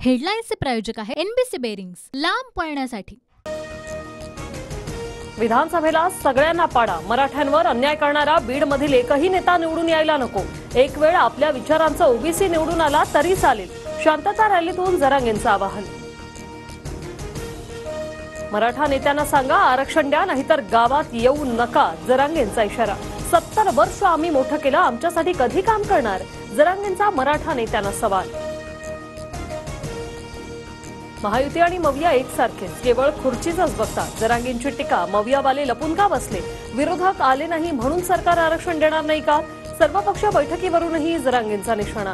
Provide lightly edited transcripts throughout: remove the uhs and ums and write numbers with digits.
हेडलाईन्सचे प्रायोजक आहे NBC bearings, लांब पळण्यासाठी। विधानसभेला सगळ्यांना पाडा, मराठ्यांवर अन्याय करणारा बीडमधील एकही नेता निवडून यायला नको। एक वेळ आपल्या विचारांचा ओबीसी निवडून आला तरी चालेल, शांतता रॅलीतून जरांगेंचं आवाहन। मराठा नेत्यांना सांगा आरक्षण द्या, नाहीतर गावात येऊ नका, जरांगेंचा इशारा। 70 वर्ष आम्ही मोठं केलं, आमच्यासाठी कधी काम करणार, जरांगेंचा मराठा नेत्यांना सवाल। महायुती आणि मविया एकसारखेच, केवळ खुर्चीच बघतात, जरांगेंची टीका। मवियावाले लपून का बसले, विरोधक आले नाही म्हणून सरकार आरक्षण देणार नाही का, सर्वपक्ष बैठकीवरूनही जरांगेंचा निशाणा।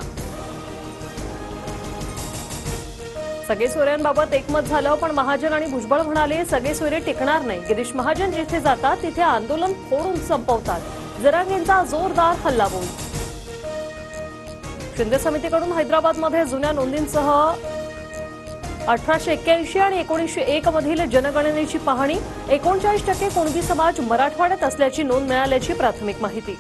सगळे सोयऱ्यांबाबत एकमत झालं, पण महाजन आणि भुजबळ म्हणाले सगळे सोयरे टिकणार नाही। गिरीश महाजन जिथे जातात तिथे आंदोलन फोडून संपवतात, जरांगेंचा जोरदार हल्लाबोल। शिंदे समितीकडून हैदराबादमध्ये जुन्या नोंदींसह 1881 आणि 1901 मधील जनगणनेची पाहणी। 39% कुणबी समाज मराठवाड्यात असल्याची नोंद मिळाल्याची प्राथमिक माहिती।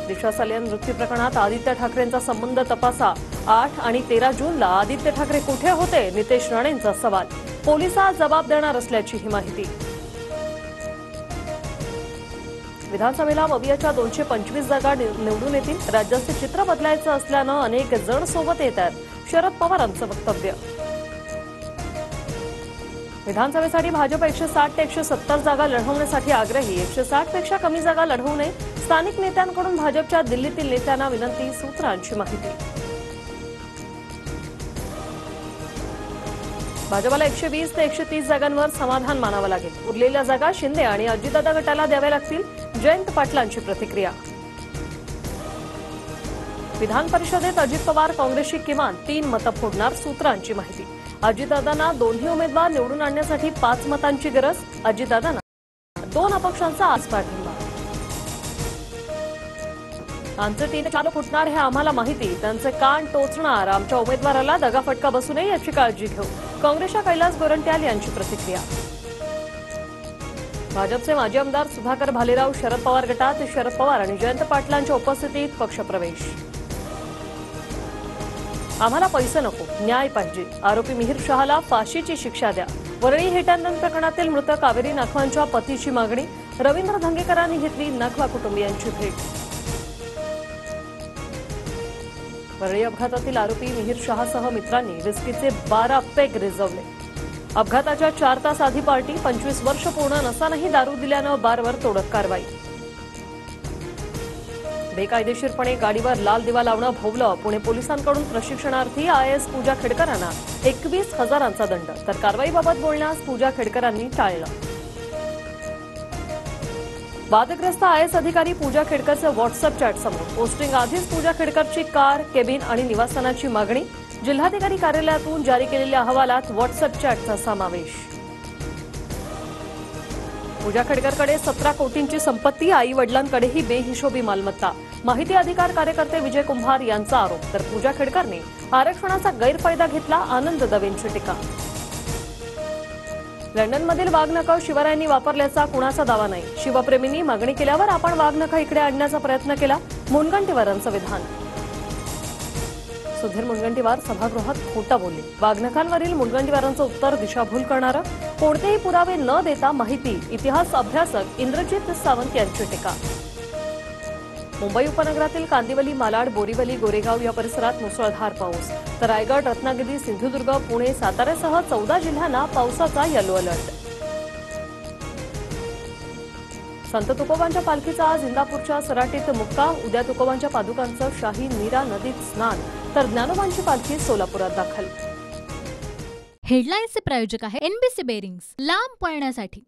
दिशा सालियन मृत्यू प्रकरणात आदित्य ठाकरेंचा संबंध तपासा। 8 आणि 13 जूनला आदित्य ठाकरे कुठे होते, नितेश राणेंचा सवाल। पोलिसात जबाब देणार असल्याची ही माहिती। विधानसभेला मवियाच्या 225 जागा निवडून येतील, राज्याचे चित्र बदलायचं असल्यानं अनेक जण सोबत येतात, शरद पवारांचं वक्तव्य। विधानसभेसाठी भाजप 160 ते 170 जागा लढवण्यासाठी आग्रही, 160 पेक्षा कमी जागा लढवू नये, स्थानिक नेत्यांकडून भाजपच्या दिल्लीतील नेत्यांना विनंती, सूत्रांची माहिती। भाजपला 120 ते 130 जागांवर समाधान मानावं लागेल, उरलेल्या जागा शिंदे आणि अजितदादा गटाला द्याव्या लागतील, जयंत पाटलांची प्रतिक्रिया। विधान परिषदेत अजित पवार काँग्रेसची किमान 3 मतं फोडणार, सूत्रांची माहिती। अजितदादांना दोन्ही उमेदवार निवडून आणण्यासाठी 5 मतांची गरज, अजितदादांना 2 अपक्षांचा आज पाठिंबा। आमचे 3 चालू फुटणार हे आम्हाला माहिती, त्यांचे कान टोचणार, आमच्या उमेदवाराला दगाफटका बसू नये याची काळजी घेऊ, काँग्रेसच्या कैलास गोरंट्याल यांची प्रतिक्रिया। भाजपचे माजी आमदार सुधाकर भालेराव शरद पवार गटात, शरद पवार आणि जयंत पाटलांच्या उपस्थितीत पक्षप्रवेश। आम्हाला पैसे नको, न्याय पाहिजे, आरोपी मिहिर शहाला फाशीची शिक्षा द्या। वरळी हिटांदन प्रकरणातील मृत कावेरी नाखवांच्या पतीची मागणी, रवींद्र धंगेकरांनी घेतली नाखवा कुटुंबियांची भेट। वरळी अपघातातील आरोपी मिहिर शहासह मित्रांनी विस्कीचे 12 पेग रिझवले। अपघाताच्या 4 तास आधी पार्टी, 25 वर्ष पूर्ण नसतानाही दारू दिल्यानं बारवर तोडक कारवाई। बेकायदेशीरपणे गाडीवर लाल दिवा लावणं भोवलं, पुणे पोलिसांकडून प्रशिक्षणार्थी आयएएस पूजा खेडकरांना 21,000चा दंड, तर कारवाईबाबत बोलण्यास पूजा खेडकरांनी टाळलं। वादग्रस्त आयएएस अधिकारी पूजा खेडकरचं व्हॉट्सअप चॅट समोर, पोस्टिंग आधीच पूजा खेडकरची कार, केबिन आणि निवासस्थानाची मागणी, जिल्हाधिकारी कार्यालयातून जारी केलेल्या अहवालात व्हॉट्सअप चॅटचा समावेश। पूजा खेडकरकडे 17 कोटींची संपत्ती, आई वडिलांकडेही बेहिशोबी मालमत्ता, माहिती अधिकार कार्यकर्ते विजय कुंभार यांचा आरोप, तर पूजा खेडकरने आरक्षणाचा गैरफायदा घेतला, आनंद दवेंची टीका। लंडनमधील वाघनखं शिवरायांनी वापरल्याचा कुणाचा दावा नाही, शिवप्रेमींनी मागणी केल्यावर आपण वाघनखं इकडे आणण्याचा प्रयत्न केला, मुनगंटीवारांचं विधान। सुधीर मुनगंटीवार सभागृहात खोटं बोलले, वाघनखांवरील मुनगंटीवारांचं उत्तर दिशाभूल करणारं, कोणतेही पुरावे न देता माहिती, इतिहास अभ्यासक इंद्रजित सावंत यांची टीका। मुंबई उपनगरातील कांदिवली, मालाड, बोरीवली, गोरेगाव या परिसरात मुसळधार पाऊस, तर रायगड, रत्नागिरी, सिंधुदुर्ग, पुणे, साताऱ्यासह 14 जिल्ह्यांना पावसाचा येलो अलर्ट। संत तुकोबांच्या पालखीचा आज इंदापूरच्या सराटीत मुक्काम, उद्या तुकोबांच्या पादुकांचं शाही नीरा नदीत स्नान, तर ज्ञानोबांची पालखी सोलापुरात दाखल। हेडलाईन्सचे प्रायोजक आहे एनबीसी बेरिंग्स, लांब पळण्यासाठी।